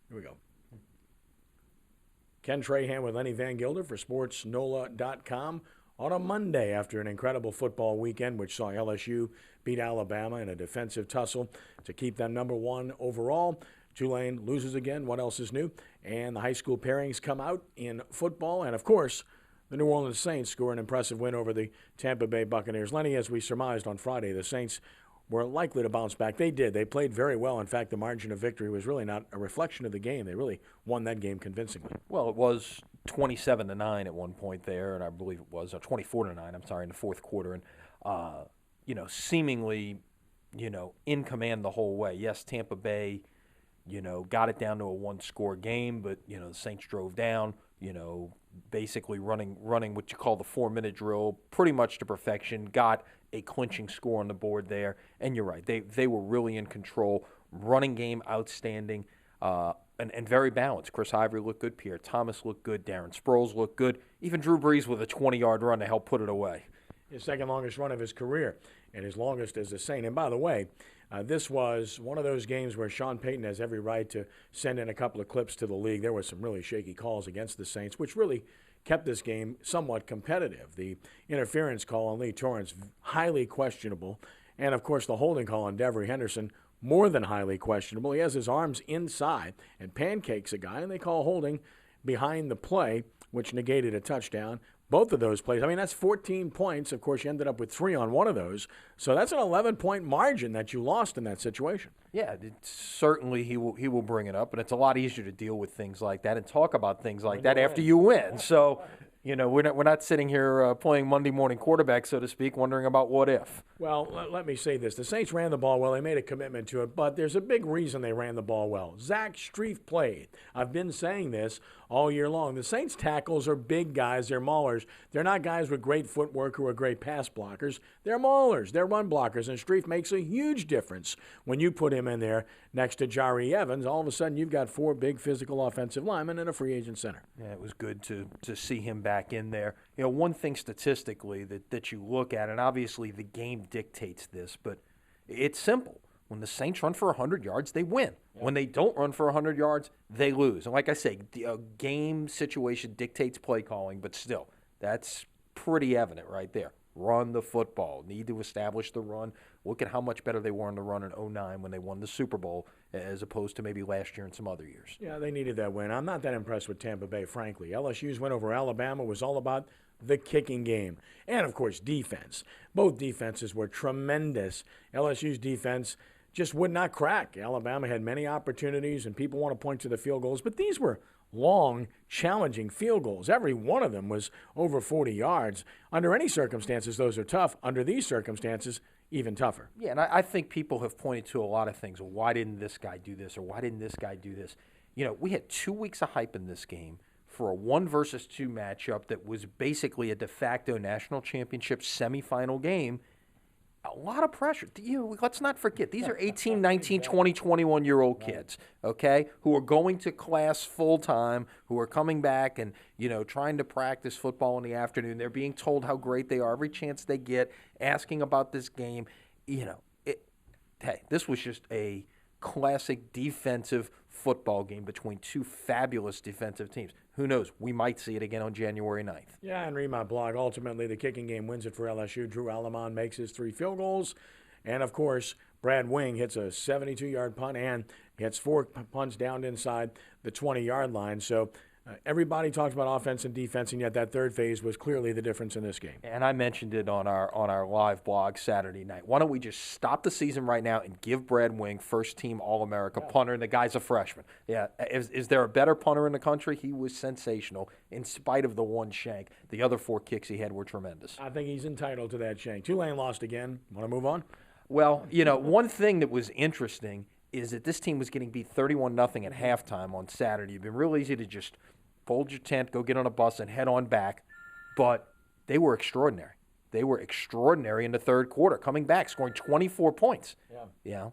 Here we go. Ken Trahan with Lenny Vangilder for SportsNola.com on a Monday after an incredible football weekend, which saw LSU beat Alabama in a defensive tussle to keep them number one overall. Tulane loses again. What else is new? And the high school pairings come out in football. And, of course, the New Orleans Saints score an impressive win over the Tampa Bay Buccaneers. Lenny, as we surmised on Friday, the Saints were likely to bounce back. They did. They played very well. In fact, the margin of victory was really not a reflection of the game. They really won that game convincingly. Well, it was 27-9 at one point there, and I believe it was 24-9. I'm sorry, in the fourth quarter, and seemingly, in command the whole way. Yes, Tampa Bay, got it down to a one-score game, but the Saints drove down. Basically running what you call the 4-minute drill pretty much to perfection, got a clinching score on the board there. And you're right, they were really in control. Running game outstanding and very balanced. Chris Ivory looked good. Pierre Thomas looked good. Darren Sproles looked good. Even Drew Brees with a 20-yard run to help put it away. His second longest run of his career and his longest as a Saint. And by the way, this was one of those games where Sean Payton has every right to send in a couple of clips to the league. There were some really shaky calls against the Saints, which really kept this game somewhat competitive. The interference call on Lee Torrance, highly questionable. And, of course, the holding call on Devery Henderson, more than highly questionable. He has his arms inside and pancakes a guy, and they call holding behind the play, which negated a touchdown. Both of those plays, that's 14 points. Of course, you ended up with 3 on one of those. So that's an 11-point margin that you lost in that situation. Yeah, certainly he will bring it up, and it's a lot easier to deal with things like that and talk about things like that after you win. So, we're not sitting here playing Monday morning quarterback, so to speak, wondering about what if. Well, let me say this. The Saints ran the ball well. They made a commitment to it, but there's a big reason they ran the ball well. Zach Strief played. I've been saying this all year long. The Saints tackles are big guys. They're maulers. They're not guys with great footwork who are great pass blockers. They're maulers. They're run blockers, and Strief makes a huge difference when you put him in there next to Jari Evans. All of a sudden, you've got 4 big physical offensive linemen and a free agent center. Yeah, it was good to see him back in there. One thing statistically that you look at, and obviously the game dictates this, but it's simple. When the Saints run for 100 yards, they win. Yeah. When they don't run for 100 yards, they lose. And like I say, the game situation dictates play calling, but still, that's pretty evident right there. Run the football. Need to establish the run. Look at how much better they were on the run in 2009 when they won the Super Bowl as opposed to maybe last year and some other years. Yeah, they needed that win. I'm not that impressed with Tampa Bay, frankly. LSU's win over Alabama was all about the kicking game and, of course, defense. Both defenses were tremendous. LSU's defense just would not crack. Alabama had many opportunities, and people want to point to the field goals, but these were long, challenging field goals. Every one of them was over 40 yards. Under any circumstances, those are tough. Under these circumstances, even tougher. Yeah, and I think people have pointed to a lot of things. Well, why didn't this guy do this, or why didn't this guy do this? We had 2 weeks of hype in this game for a 1-versus-2 matchup that was basically a de facto national championship semifinal game. A lot of pressure. Let's not forget, these are 18, 19, 20, 21-year-old kids, okay, who are going to class full-time, who are coming back and, trying to practice football in the afternoon. They're being told how great they are every chance they get, asking about this game. This was just a classic defensive football game between 2 fabulous defensive teams. Who knows? We might see it again on January 9th. Yeah, and read my blog. Ultimately, the kicking game wins it for LSU. Drew Alamon makes his 3 field goals. And, of course, Brad Wing hits a 72-yard punt and gets 4 punts down inside the 20-yard line. So everybody talks about offense and defense, and yet that third phase was clearly the difference in this game. And I mentioned it on our live blog Saturday night. Why don't we just stop the season right now and give Brad Wing first-team All-America punter, and the guy's a freshman. Yeah, is there a better punter in the country? He was sensational in spite of the one shank. The other 4 kicks he had were tremendous. I think he's entitled to that shank. Tulane lost again. Want to move on? Well, one thing that was interesting is that this team was getting beat 31-0 at halftime on Saturday. It'd been real easy to just fold your tent, go get on a bus, and head on back. But they were extraordinary. They were extraordinary in the third quarter, coming back, scoring 24 points. Yeah.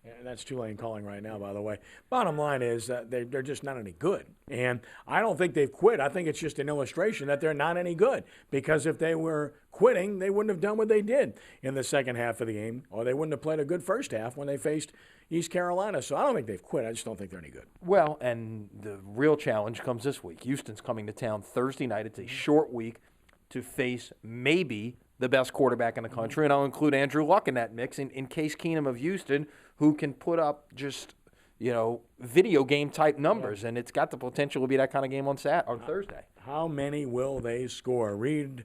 And that's Tulane calling right now, by the way. Bottom line is they're just not any good. And I don't think they've quit. I think it's just an illustration that they're not any good. Because if they were quitting, they wouldn't have done what they did in the second half of the game, or they wouldn't have played a good first half when they faced East Carolina. So I don't think they've quit. I just don't think they're any good. Well, and the real challenge comes this week. Houston's coming to town Thursday night. It's a short week to face maybe the best quarterback in the country, and I'll include Andrew Luck in that mix in Case Keenum of Houston, who can put up just, video game type numbers, and it's got the potential to be that kind of game on Thursday. How many will they score? Read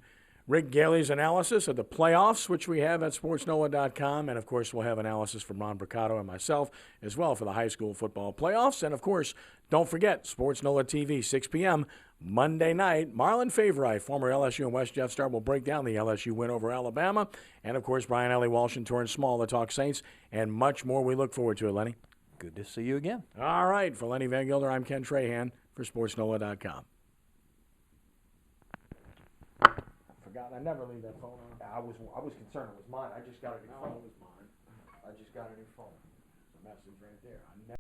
Rick Gailey's analysis of the playoffs, which we have at sportsnola.com, and of course we'll have analysis from Ron Bricado and myself as well for the high school football playoffs. And of course, don't forget Sports NOLA TV, 6 p.m. Monday night. Marlon Favorite, former LSU and West Jeff Star, will break down the LSU win over Alabama, and of course Brian Alley Walsh and Torrance Small to talk Saints, and much more. We look forward to it, Lenny. Good to see you again. All right, for Lenny Vangilder, I'm Ken Trahan for sportsnola.com. I never leave that phone on. I was concerned it was mine. I just got a new phone. It was mine. I just got a new phone. It's a message right there.